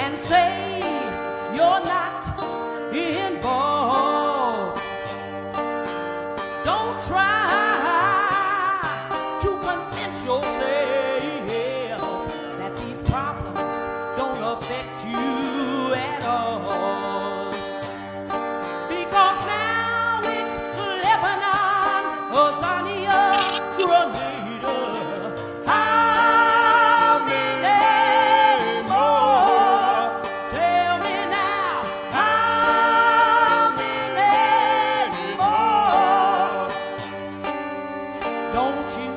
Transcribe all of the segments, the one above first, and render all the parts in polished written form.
and say you're not involved. Don't try to convince yourself that these problems don't affect you at all. Because now it's Lebanon, Azania, Grenada. How many more? Tell me now. How many more? Don't you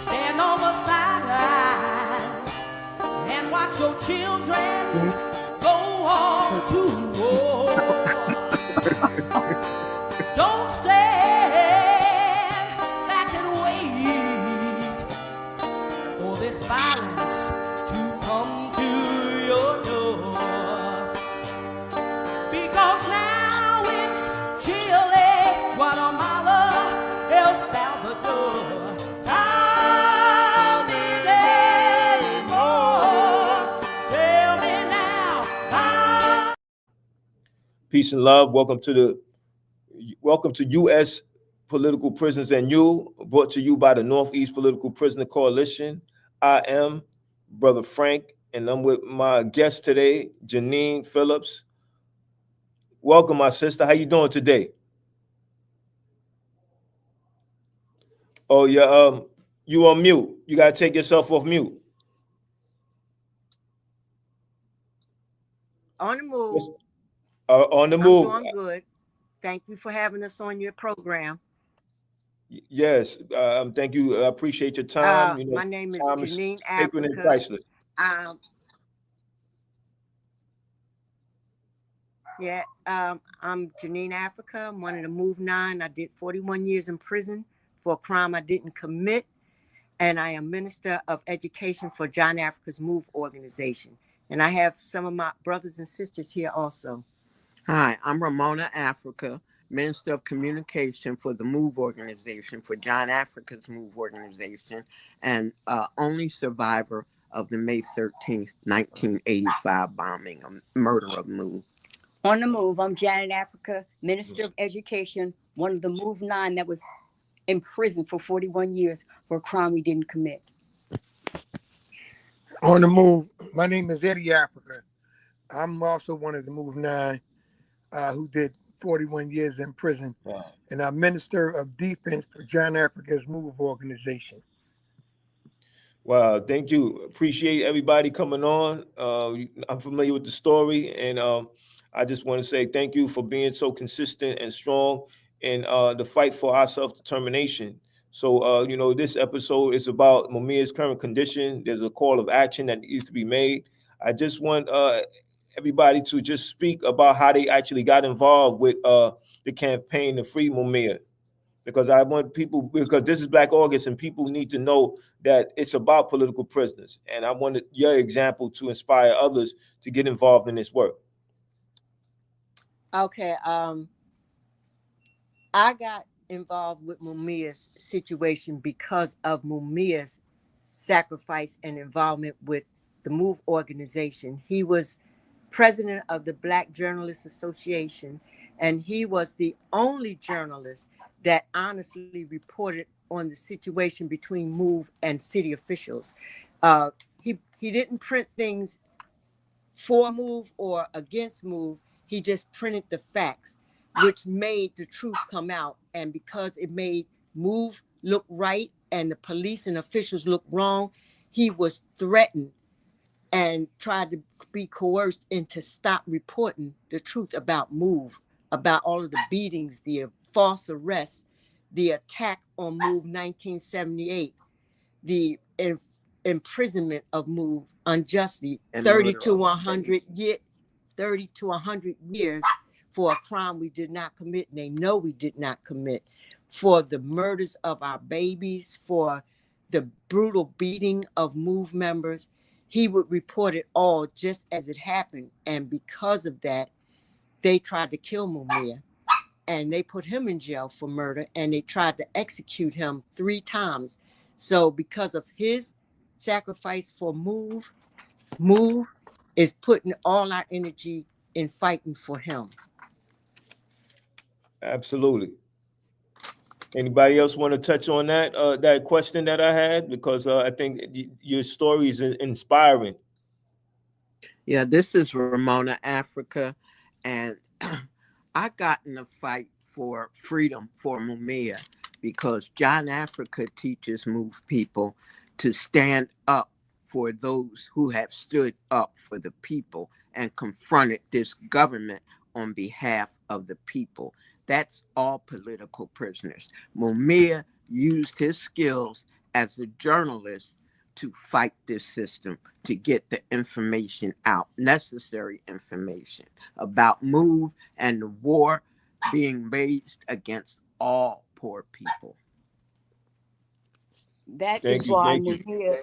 stand on the sidelines and watch your children go off to war. Don't stand back and wait for this violence to come to your door. Because now it's Chile, Guatemala, El Salvador. How many more? Tell me now. How? Peace and love. Welcome to U.S. Political Prisoners and You, brought to you by the Northeast Political Prisoner Coalition. I am Brother Frank, and I'm with my guest today, Janine Phillips. Welcome, my sister. How you doing today? Oh, yeah. You on mute. You gotta take yourself off mute. On the move. On the move. I'm doing good. Thank you for having us on your program. Yes. Thank you. I appreciate your time. My name is time Janine sacred and Africa. priceless. I'm Janine Africa. I'm one of the Move 9. I did 41 years in prison for a crime I didn't commit. And I am Minister of Education for John Africa's Move organization. And I have some of my brothers and sisters here also. Hi, I'm Ramona Africa, Minister of Communication for the MOVE organization, for John Africa's MOVE organization, and only survivor of the May 13th, 1985 bombing, murder of MOVE. On the move, I'm Janet Africa, Minister of Education, one of the MOVE 9 that was in prison for 41 years for a crime we didn't commit. On the move, my name is Eddie Africa. I'm also one of the MOVE 9 who did 41 years in prison. Wow. And I'm Minister of Defense for John Africa's MOVE organization. Wow, thank you. Appreciate everybody coming on. I'm familiar with the story, and I just want to say thank you for being so consistent and strong in the fight for our self-determination. So, this episode is about Mumia's current condition. There's a call of action that needs to be made. I just want everybody to just speak about how they actually got involved with the campaign to free Mumia. Because I want people, because this is Black August and people need to know that it's about political prisoners. And I wanted your example to inspire others to get involved in this work. Okay. I got involved with Mumia's situation because of Mumia's sacrifice and involvement with the MOVE organization. He was president of the Black Journalists Association, and he was the only journalist that honestly reported on the situation between MOVE and city officials. He didn't print things for MOVE or against MOVE. He just printed the facts, which made the truth come out. And because it made MOVE look right and the police and officials look wrong, he was threatened and tried to be coerced into stop reporting the truth about MOVE, about all of the beatings, the false arrests, the attack on MOVE 1978, the imprisonment of MOVE unjustly, 30 to 100 years for a crime we did not commit, and they know we did not commit, for the murders of our babies, for the brutal beating of MOVE members. He would report it all just as it happened. And because of that, they tried to kill Mumia, and they put him in jail for murder, and they tried to execute him 3 times. So because of his sacrifice for MOVE is putting all our energy in fighting for him. Absolutely. Anybody else want to touch on that question that I had? Because I think your story is inspiring. Yeah, this is Ramona, Africa, and I got in a fight for freedom for Mumia because John Africa teaches Move people to stand up for those who have stood up for the people and confronted this government on behalf of the people. That's all political prisoners. Mumia used his skills as a journalist to fight this system, to get the information out, necessary information about Move and the war being waged against all poor people. That is Thank you. why Thank you. Mumia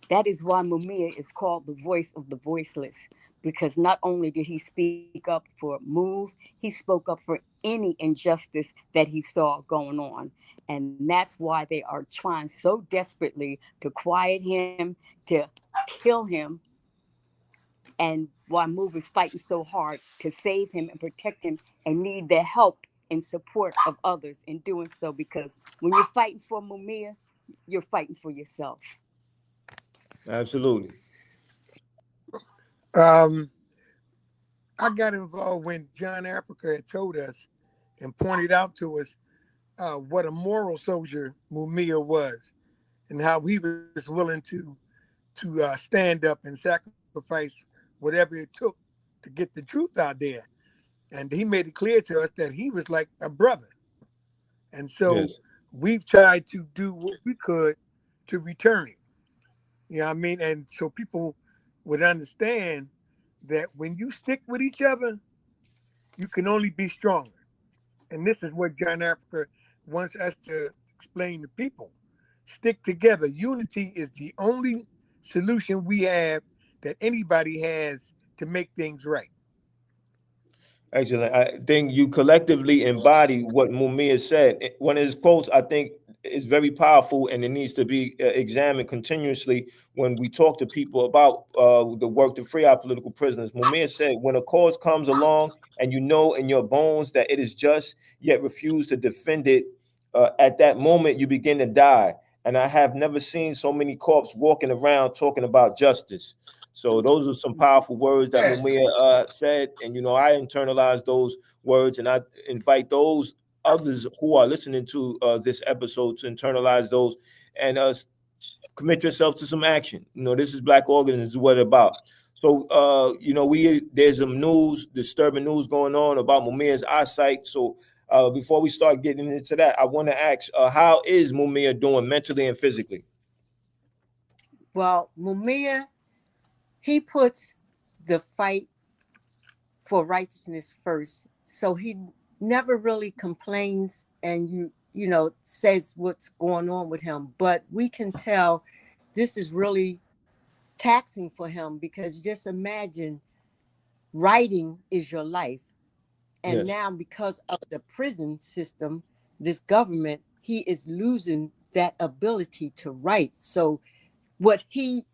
that is why Mumia is called the voice of the voiceless. Because not only did he speak up for Move, he spoke up for any injustice that he saw going on. And that's why they are trying so desperately to quiet him, to kill him, and why Move is fighting so hard to save him and protect him and need the help and support of others in doing so. Because when you're fighting for Mumia, you're fighting for yourself. Absolutely. Um, I got involved when John Africa had told us and pointed out to us what a moral soldier Mumia was, and how he was willing to stand up and sacrifice whatever it took to get the truth out there. And he made it clear to us that he was like a brother. And so Yes. we've tried to do what we could to return it. You know what I mean? And so people would understand that when you stick with each other, you can only be stronger. And this is what John Africa wants us to explain to people. Stick together. Unity is the only solution we have that anybody has to make things right. Excellent. I think you collectively embody what Mumia said. One of his quotes, I think, is very powerful, and it needs to be examined continuously when we talk to people about the work to free our political prisoners. Mumia said, "When a cause comes along and you know in your bones that it is just, yet refuse to defend it, at that moment you begin to die. And I have never seen so many corpses walking around talking about justice." So those are some powerful words that Mumia said, and I internalize those words, and I invite those others who are listening to this episode to internalize those and commit yourself to some action. This is Black Organism, is what it's about. So there's some disturbing news going on about Mumia's eyesight. So before we start getting into that, I want to ask, how is Mumia doing mentally and physically? Well, Mumia, he puts the fight for righteousness first. So he never really complains and says what's going on with him. But we can tell this is really taxing for him, because just imagine writing is your life. And Yes. now, because of the prison system, this government, he is losing that ability to write. So what he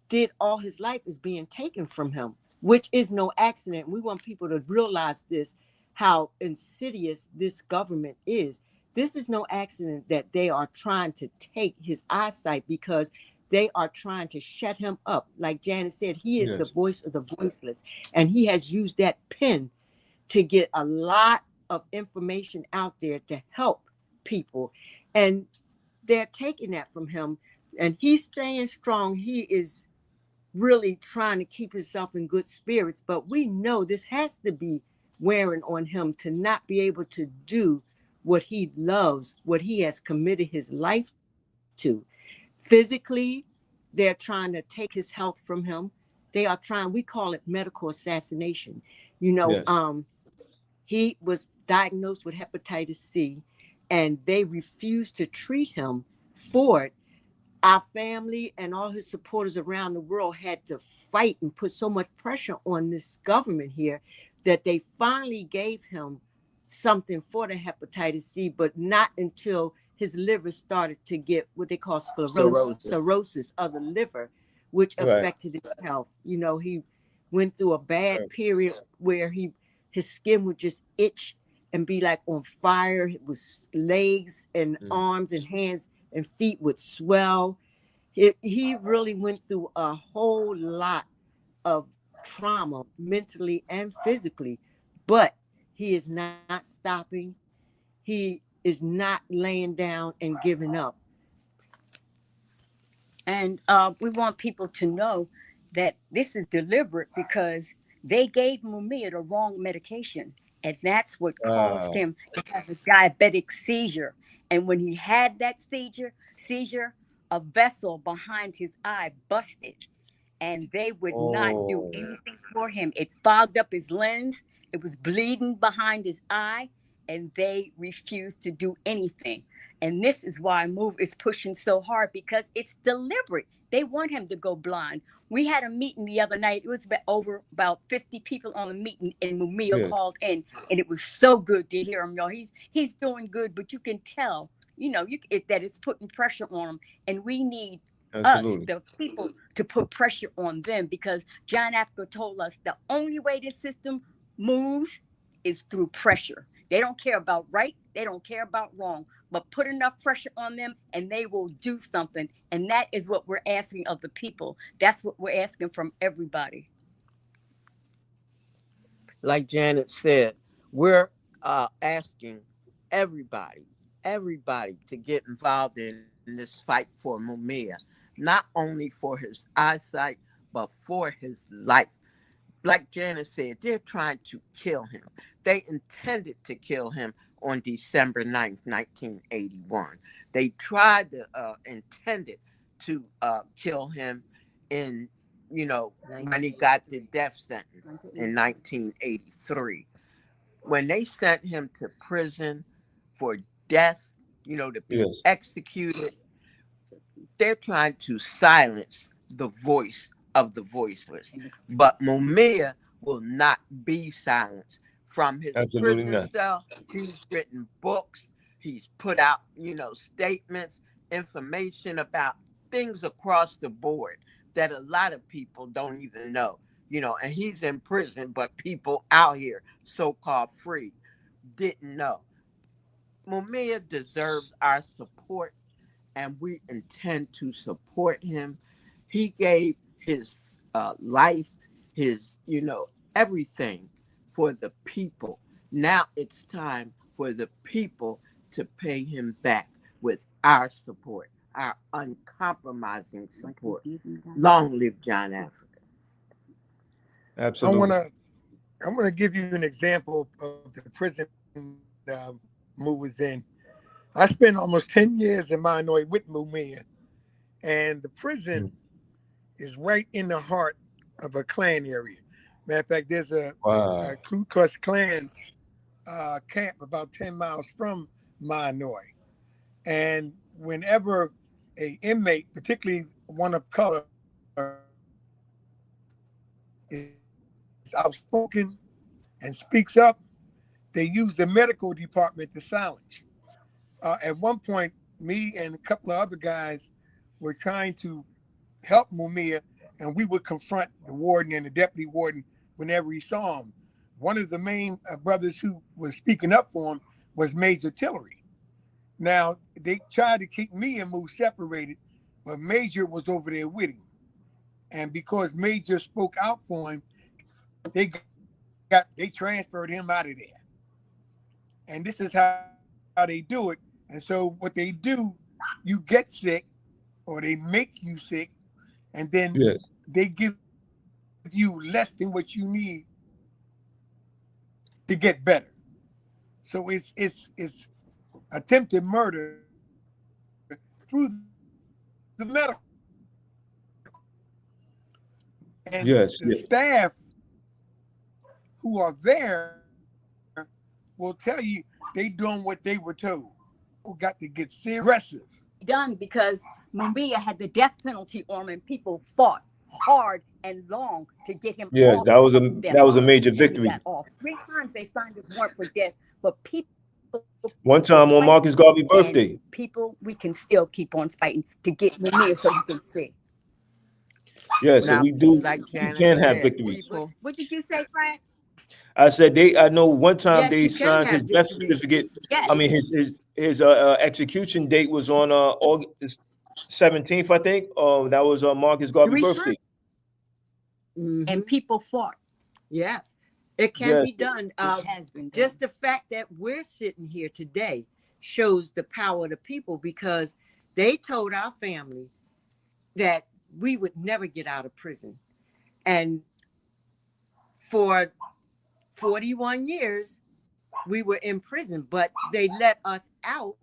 did all his life is being taken from him, which is no accident. We want people to realize this, how insidious this government is. This is no accident that they are trying to take his eyesight, because they are trying to shut him up. Like Janet said, he is the Yes. voice of the voiceless, and he has used that pen to get a lot of information out there to help people. And they're taking that from him, and he's staying strong. He is really trying to keep himself in good spirits, but we know this has to be wearing on him to not be able to do what he loves, what he has committed his life to. Physically, they're trying to take his health from him. They are trying, we call it medical assassination. Yes. He was diagnosed with hepatitis C, and they refused to treat him for it. Our family and all his supporters around the world had to fight and put so much pressure on this government here that they finally gave him something for the hepatitis C, but not until his liver started to get what they call Cirrhosis. cirrhosis of the liver, which Right. affected his health. You know, he went through a bad period where his skin would just itch and be like on fire. His legs and arms and hands and feet would swell. He really went through a whole lot of trauma, mentally and physically, but he is not stopping. He is not laying down and giving up. And we want people to know that this is deliberate because they gave Mumia the wrong medication. And that's what caused Wow. him to have a diabetic seizure. And when he had that seizure, a vessel behind his eye busted. And they would not do anything for him. It fogged up his lens. It was bleeding behind his eye, and they refused to do anything. And this is why Move is pushing so hard, because it's deliberate. They want him to go blind. We had a meeting the other night. It was about 50 people on the meeting, and Mumia called in, and it was so good to hear him. Y'all, he's doing good, but you can tell, that it's putting pressure on him, and we need us, the people, to put pressure on them, because John Africa told us the only way this system moves is through pressure. They don't care about right, they don't care about wrong, but put enough pressure on them and they will do something. And that is what we're asking of the people. That's what we're asking from everybody. Like Janet said, we're asking everybody to get involved in this fight for Mumia, not only for his eyesight, but for his life. Like Janet said, they're trying to kill him. They intended to kill him on December 9th, 1981. They intended to kill him in, when he got the death sentence in 1983. When they sent him to prison for death, to be executed, they're trying to silence the voice of the voiceless. But Mumia will not be silenced. From his prison cell, he's written books, he's put out, statements, information about things across the board that a lot of people don't even know. And he's in prison, but people out here, so-called free, didn't know. Mumia deserves our support, and we intend to support him. He gave his life, his, everything for the people. Now it's time for the people to pay him back with our support, our uncompromising support. Long live John Africa. Absolutely. I want to give you an example of the prison Mu was in. I spent almost 10 years in Illinois with Mumia, and the prison is right in the heart of a Klan area. Matter of fact, there's a Ku Klux Klan camp about 10 miles from Illinois. And whenever a inmate, particularly one of color, is outspoken and speaks up, they use the medical department to silence. At one point, me and a couple of other guys were trying to help Mumia, and we would confront the warden and the deputy warden whenever he saw him. One of the main brothers who was speaking up for him was Major Tillery. Now, they tried to keep me and Mu separated, but Major was over there with him. And because Major spoke out for him, they transferred him out of there. And this is how they do it. And so what they do, you get sick, or they make you sick, and then they give you less than what you need to get better. So it's attempted murder through the medical. And the staff who are there will tell you they doing what they were told. People got to get serious. Done because Mumia had the death penalty on him, and people fought hard and long to get him off. That was a major victory. 3 times they signed this warrant for death, but people. One time on Marcus Garvey's birthday. People, we can still keep on fighting to get Mumia so we can see. Yeah, so Now, we do, like we Janice can have said, victories. people, What did you say, Frank? I said I know one time Yes, they you can signed his have death victory. certificate. I Yes. mean, his execution date was on August 17th, I think. That was Marcus Garvey birthday. Mhm. And people fought. Yeah, it can Yes, be done. It has been done. Just the fact that we're sitting here today shows the power of the people, because they told our family that we would never get out of prison. And for 41 years, we were in prison, but they let us out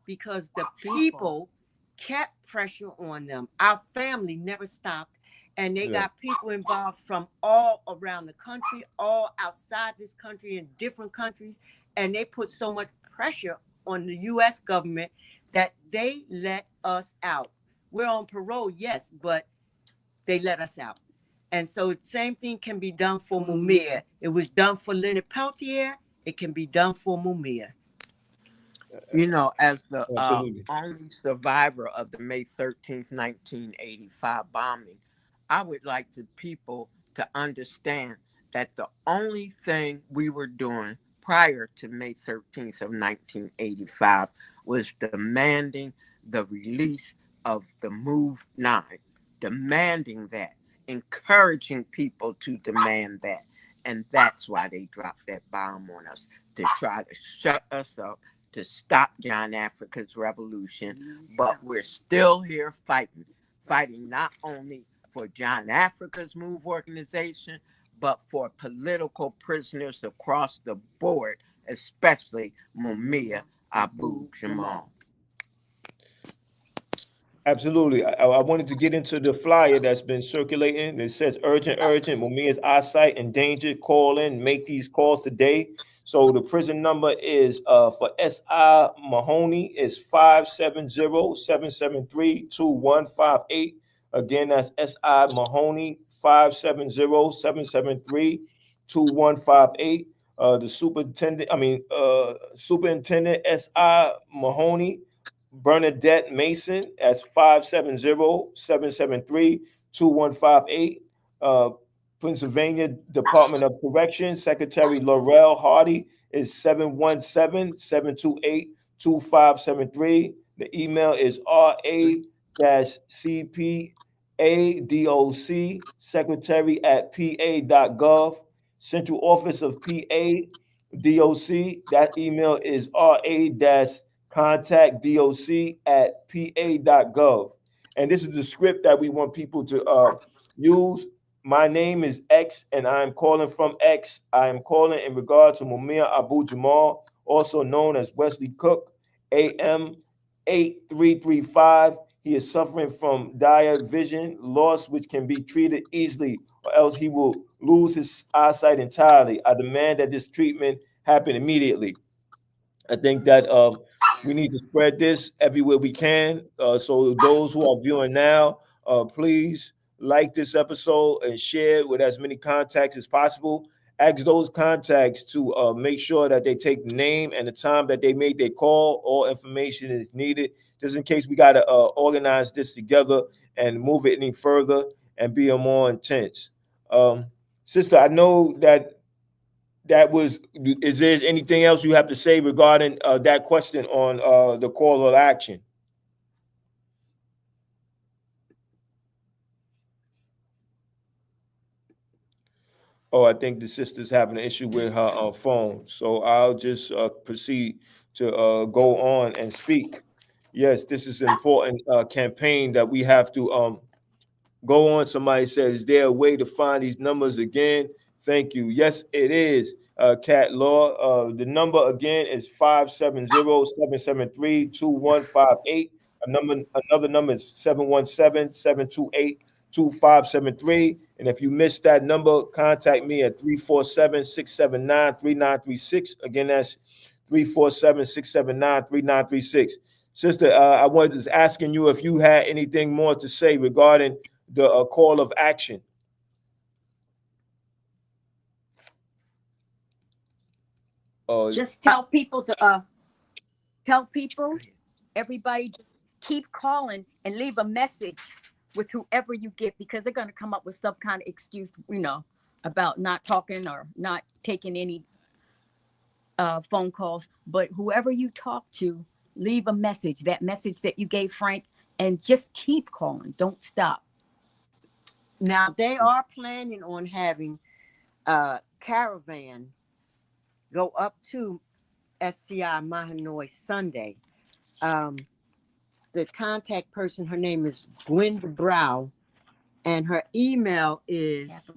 because the people kept pressure on them. Our family never stopped, and they yeah. got people involved from all around the country, all outside this country, in different countries, and they put so much pressure on the U.S. government that they let us out. We're on parole, yes, but they let us out. And so same thing can be done for Mumia. It was done for Leonard Peltier. It can be done for Mumia. you know, as the Absolutely. only survivor of the May 13th, 1985 bombing, I would like the people to understand that the only thing we were doing prior to May 13th of 1985 was demanding the release of the Move 9, demanding that, encouraging people to demand that. And that's why they dropped that bomb on us, to try to shut us up, to stop John Africa's revolution. But we're still here fighting not only for John Africa's Move organization, but for political prisoners across the board, especially Mumia Abu Jamal. Absolutely. I wanted to get into the flyer that's been circulating. It says urgent, urgent. Mumia's eyesight in danger. Call in. Make these calls today. So the prison number is for S.I. Mahoney is 570-773-2158. Again, that's S.I. Mahoney 570-773-2158. The superintendent S.I. Mahoney Bernadette Mason, that's 570-773-2158. Pennsylvania Department of Correction, Secretary Laurel Hardy is 717-728-2573. The email is ra-cpadoc secretary at pa.gov. Central Office of PA DOC, that email is ra-contact doc at pa.gov. And this is the script that we want people to use. My name is X, and I am calling from X. I am calling in regard to Mumia Abu Jamal, also known as Wesley Cook, AM 8335. He is suffering from dire vision loss, which can be treated easily, or else he will lose his eyesight entirely. I demand that this treatment happen immediately. I think that we need to spread this everywhere we can. So those who are viewing now, please like this episode and share it with as many contacts as possible. Ask those contacts to make sure that they take the name and the time that they made their call. All information is needed, just in case we got to organize this together and move it any further and be more intense. Sister, I know that was, is there anything else you have to say regarding that question on the call of action? Oh, I think the sister's having an issue with her phone, so I'll just proceed to go on and speak. Yes, this is an important campaign that we have to go on. Somebody said, is there a way to find these numbers again? Thank you. Yes, it is, Cat Law. The number again is 570-773-2158. Another number is 717-728-2573. And if you missed that number, contact me at 347-679-3936. Again, that's 347-679-3936. Sister, I was asking you if you had anything more to say regarding the call of action. Just tell people, everybody, just keep calling and leave a message with whoever you get, because they're going to come up with some kind of excuse, about not talking or not taking any phone calls. But whoever you talk to, leave a message, that message that you gave Frank, and just keep calling. Don't stop. Now they are planning on having a caravan go up to STI Mahanoy Sunday. The contact person, her name is Gwenda Brow, and her email is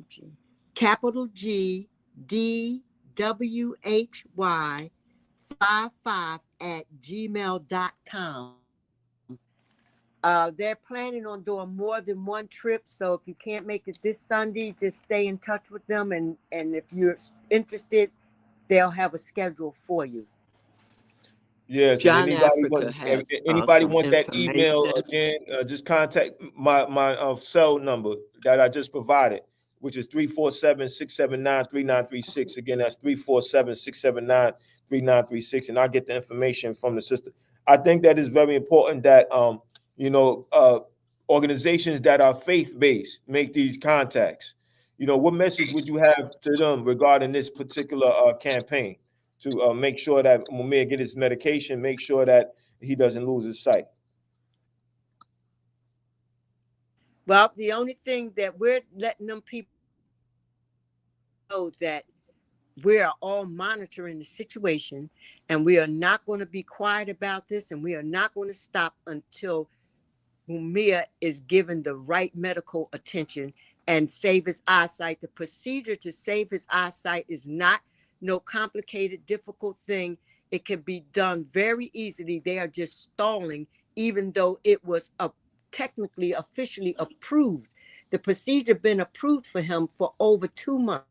capital G DWHY 55@gmail.com. They're planning on doing more than one trip, so if you can't make it this Sunday, just stay in touch with them, and if you're interested, they'll have a schedule for you. Yes, and John anybody Africa has some want that email information. again, just contact my cell number that I just provided, which is 347-679-3936. Again, that's 347-679-3936, and I'll get the information from the sister. I think that is very important that organizations that are faith-based make these contacts. What message would you have to them regarding this particular campaign? To make sure that Mumia get his medication, make sure that he doesn't lose his sight. Well, the only thing that we're letting them people know that we are all monitoring the situation, and we are not going to be quiet about this, and we are not going to stop until Mumia is given the right medical attention and save his eyesight. The procedure to save his eyesight is not no complicated, difficult thing. It can be done very easily. They are just stalling, even though it was technically, officially approved. The procedure been approved for him for over 2 months.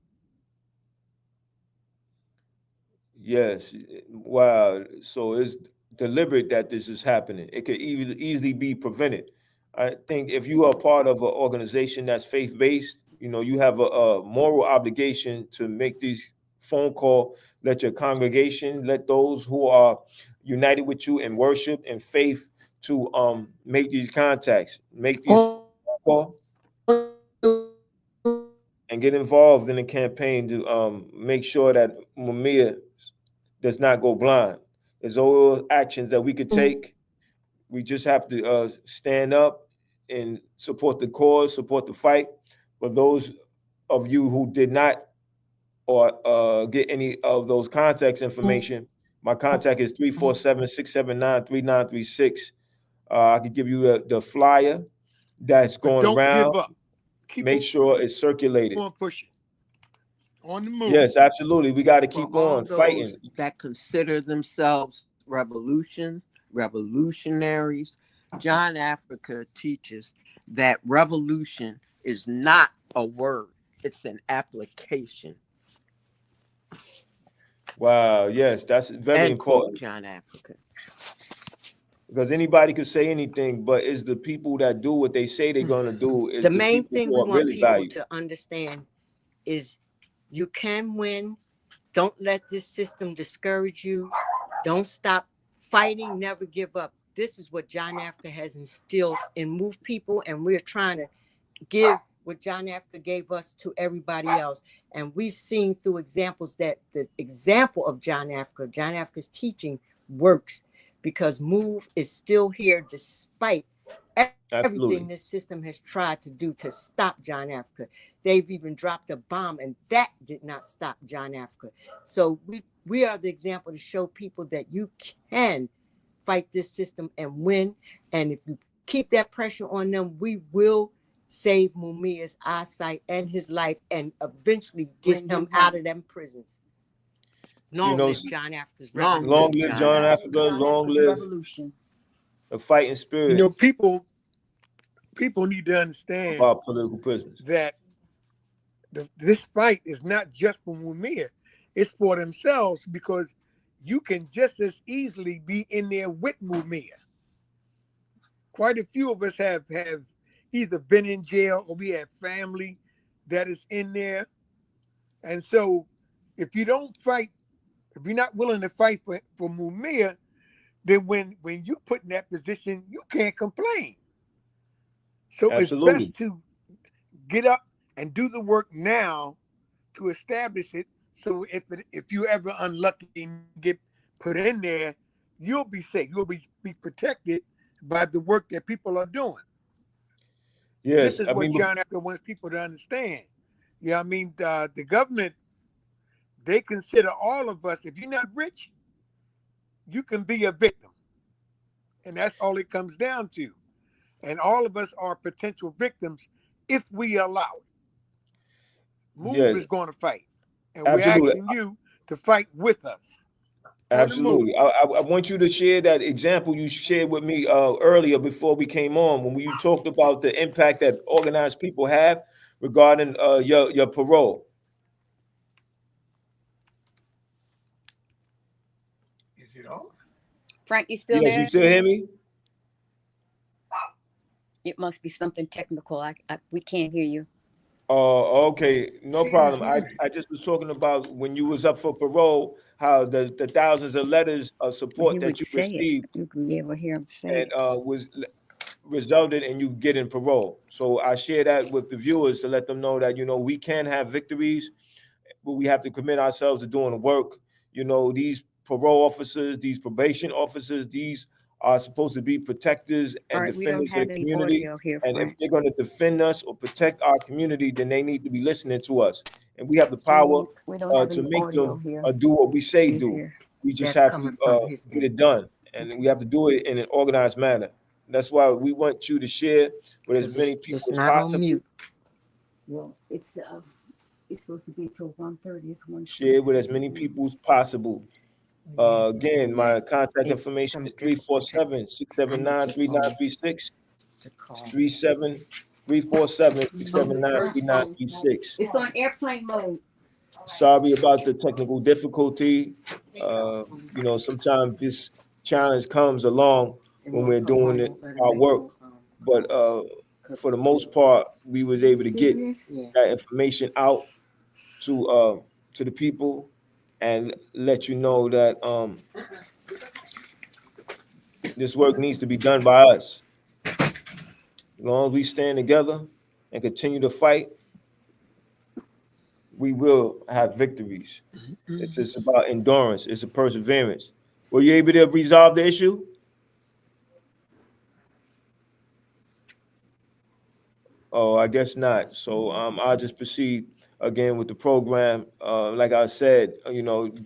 Yes. Wow. So it's deliberate that this is happening. It could easily be prevented. I think if you are part of an organization that's faith-based, you have a moral obligation to make these phone call, let your congregation, let those who are united with you in worship and faith to make these contacts, make these call and get involved in the campaign to make sure that Mumia does not go blind. There's all actions that we could take. We just have to stand up and support the cause, support the fight. For those of you who did not or get any of those contacts information, my contact is 347-679-3936. I could give you the flyer that's But going don't around. give up. Keep Make sure it's circulated. on pushing. On the move. Yes, absolutely. We got to keep For all on fighting. those that consider themselves revolutionaries, John Africa teaches that revolution is not a word, it's an application. Wow, yes, that's very End quote, important. John Africa. Because anybody could say anything, but it's the people that do what they say they're going to do is The the main people thing who we are want really people valuable. to understand is you can win. Don't let this system discourage you. Don't stop fighting. Never give up. This is what John Africa has instilled in Move people, and we're trying to give what John Africa gave us to everybody else. And we've seen through examples that the example of John Africa's teaching works, because Move is still here despite everything this system has tried to do to stop John Africa. They've even dropped a bomb, and that did not stop John Africa. So we are the example to show people that you can fight this system and win. And if you keep that pressure on them, we will save Mumia's eyesight and his life, and eventually get him out of them prisons. Long live John Africa's revolution. Long live John Africa. Long live revolution. the fighting spirit People need to understand about political prisoners. that this fight is not just for Mumia. It's for themselves, because you can just as easily be in there with Mumia. Quite a few of us have either been in jail, or we have family that is in there. And so if you don't fight, if you're not willing to fight for Mumia, then when you put in that position, you can't complain. So it's Absolutely. best to get up and do the work now to establish it. So if you ever unlucky and get put in there, you'll be safe. You'll be protected by the work that people are doing. This Yes. is I what mean, John Africa wants people to understand. Yeah, I mean the government, they consider all of us. If you're not rich, you can be a victim, and that's all it comes down to. And all of us are potential victims if we allow it. Move yes, is going to fight, and we're absolutely. asking you to fight with us for the move. Absolutely. I want you to share that example you shared with me earlier before we came on when you talked about the impact that organized people have regarding your parole. Is it on? Frank, you still Yes, you there? still hear me? It must be something technical. We can't hear you. Okay, no See, it's problem. muted. I just was talking about when you was up for parole, how the thousands of letters of He support that would you say it. received You can be able to hear him say and it. resulted in you getting parole. So I share that with the viewers to let them know that we can have victories, but we have to commit ourselves to doing the work. These parole officers, these probation officers, these are supposed to be protectors All and right, we don't defenders of have the any community. audio here, And if Frank. they're going to defend us or protect our community, then they need to be listening to us. And we have the power We don't have to any make audio them here. do what we say Is do. there? We just That's have to coming from his get end. it done, and we have to do it in an organized manner. That's why we want you to share with as Because many it's people as not on possible. mute. Well, it's supposed to be till 1:30. It's Share with 1:20. as many people as possible. Again, my contact It's information some is difficult tech. I need your phone 347-679-3936. to It's call. 37-347-679-3936. It's on airplane mode. Sorry about the technical difficulty. Sometimes this challenge comes along And when we're doing it, won't let her our make work. no But calls. Because for the of the most part, we was able to get Serious? yeah. that information out to the people and let you know that this work needs to be done by us. As long as we stand together and continue to fight, we will have victories. It's just about endurance. It's a perseverance. Were you able to resolve the issue? Oh, I guess not. So I'll just proceed again with the program. Like I said,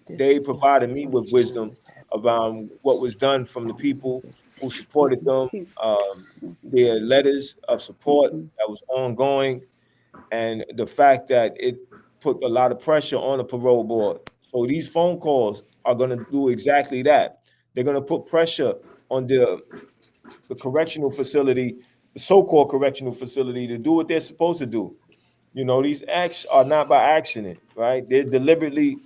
they provided me with wisdom around what was done from the people who supported them, See, their letters of support that was ongoing, and the fact that it put a lot of pressure on the parole board. So these phone calls are going to do exactly that. They're going to put pressure on the correctional facility, the so-called correctional facility, to do what they're supposed to do. These acts are not by accident, right? They're deliberately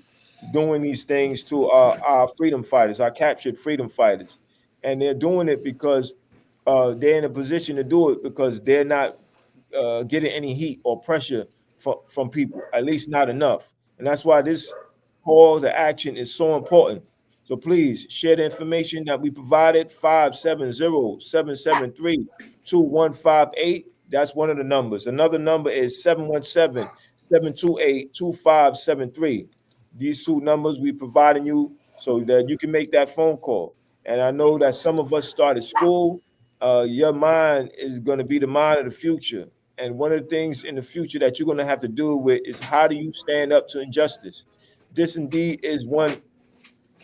doing these things to our freedom fighters, our captured freedom fighters, and they're doing it because they're in a position to do it because they're not getting any heat or pressure from people, at least not enough. And that's why this call to action is so important. So please share the information that we provided, 570-773-2158. That's one of the numbers. Another number is 717-728-2573. These two numbers we providing you so that you can make that phone call. And I know that some of us started school. Your mind is going to be the mind of the future. And one of the things in the future that you're going to have to deal with is how do you stand up to injustice? This indeed is one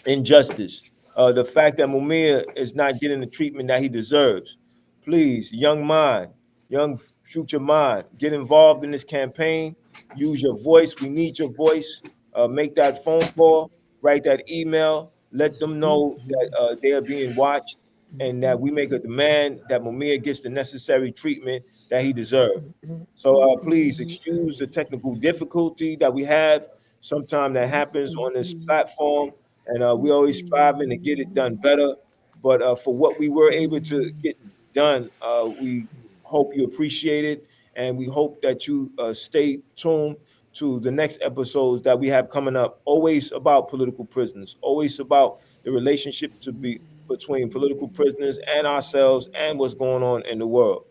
injustice. The fact that Mumia is not getting the treatment that he deserves. Please, young mind, young future mind, get involved in this campaign. Use your voice. We need your voice. Make that phone call, write that email. Let them know that they are being watched and that we make a demand that Mumia gets the necessary treatment that he deserves. So please excuse the technical difficulty that we have. Sometimes that happens on this platform, and we're always striving to get it done better. But for what we were able to get done, we hope you appreciate it, and we hope that you stay tuned to the next episodes that we have coming up. Always about political prisoners, always about the relationship to be between political prisoners and ourselves and what's going on in the world.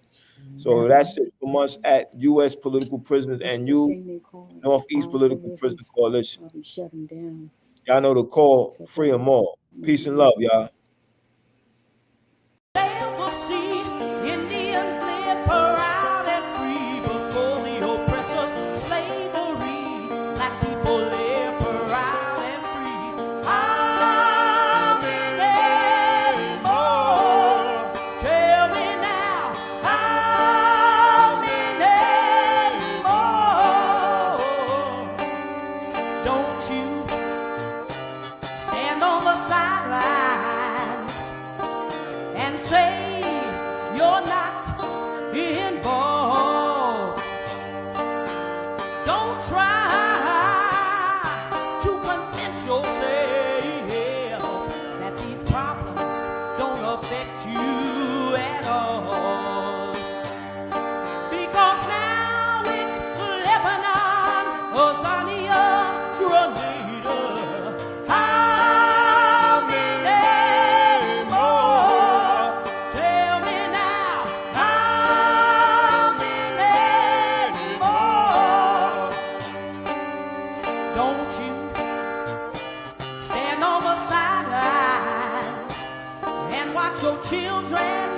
So that's it from us at U.S. Political Prisoners and you, Northeast Political Prisoner Coalition. I'll be shutting down. Y'all know the call, free them all. Peace and love, y'all. Ever see Indians live proud and free before the oppressor's slavery? Black people live proud and free. How many more? Tell me now. How many more? Don't you stand on the sidelines and say you're not involved. Don't try to convince yourself that these problems don't affect you at all. Because now it's Lebanon, Azania, Grenada. How many more? Tell me now. How many more? Don't you stand on the sidelines and watch your children